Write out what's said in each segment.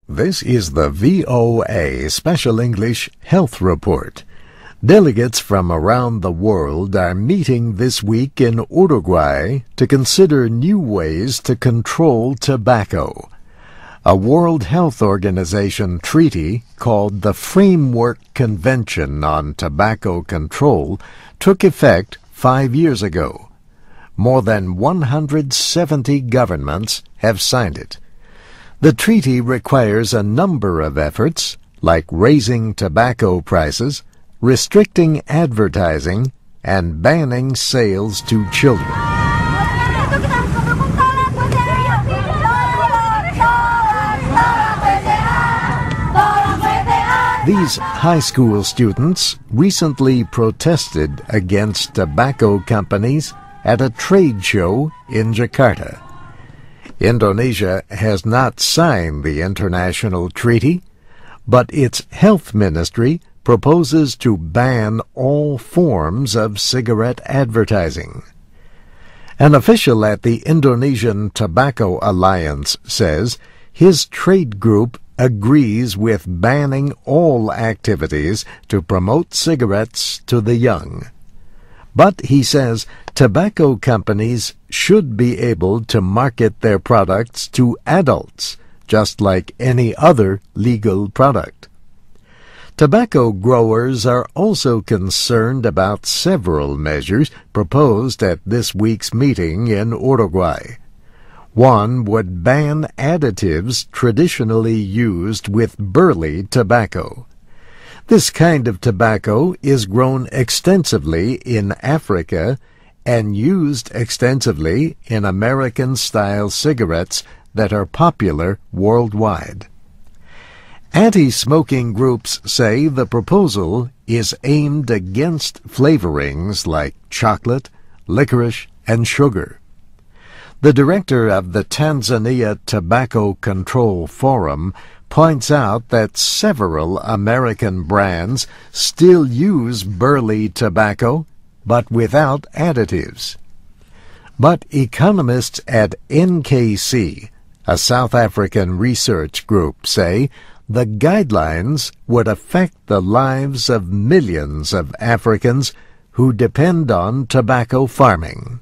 This is the VOA Special English Health Report. Delegates from around the world are meeting this week in Uruguay to consider new ways to control tobacco. A World Health Organization treaty called the Framework Convention on Tobacco Control took effect 5 years ago. More than 170 governments have signed it. The treaty requires a number of efforts, like raising tobacco prices, restricting advertising, and banning sales to children. These high school students recently protested against tobacco companies at a trade show in Jakarta. Indonesia has not signed the international treaty, but its health ministry proposes to ban all forms of cigarette advertising. An official at the Indonesian Tobacco Alliance says his trade group agrees with banning all activities to promote cigarettes to the young. But he says tobacco companies should be able to market their products to adults, just like any other legal product. Tobacco growers are also concerned about several measures proposed at this week's meeting in Uruguay. One would ban additives traditionally used with burley tobacco. This kind of tobacco is grown extensively in Africa and used extensively in American-style cigarettes that are popular worldwide. Anti-smoking groups say the proposal is aimed against flavorings like chocolate, licorice, and sugar. The director of the Tanzania Tobacco Control Forum points out that several American brands still use burley tobacco, but without additives. But economists at NKC, a South African research group, say the guidelines would affect the lives of millions of Africans who depend on tobacco farming.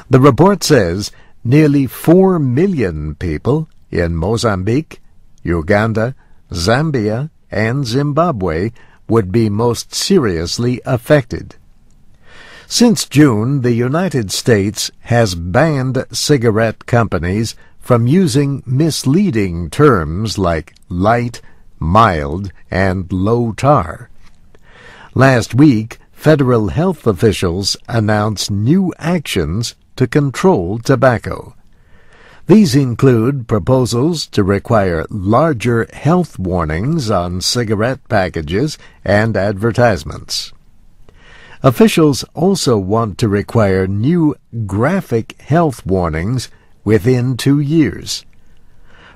The report says nearly 4 million people in Mozambique, Uganda, Zambia, and Zimbabwe would be most seriously affected. Since June, the United States has banned cigarette companies from using misleading terms like light, mild, and low tar. Last week, federal health officials announced new actions to control tobacco. These include proposals to require larger health warnings on cigarette packages and advertisements. Officials also want to require new graphic health warnings within 2 years.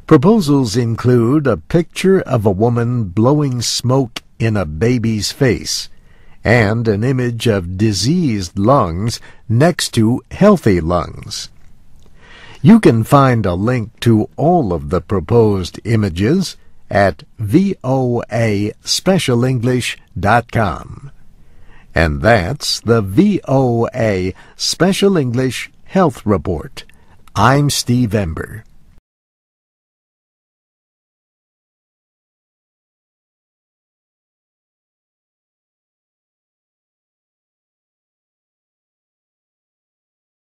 Proposals include a picture of a woman blowing smoke in a baby's face and an image of diseased lungs next to healthy lungs. You can find a link to all of the proposed images at voaspecialenglish.com. And that's the VOA Special English Health Report. I'm Steve Ember.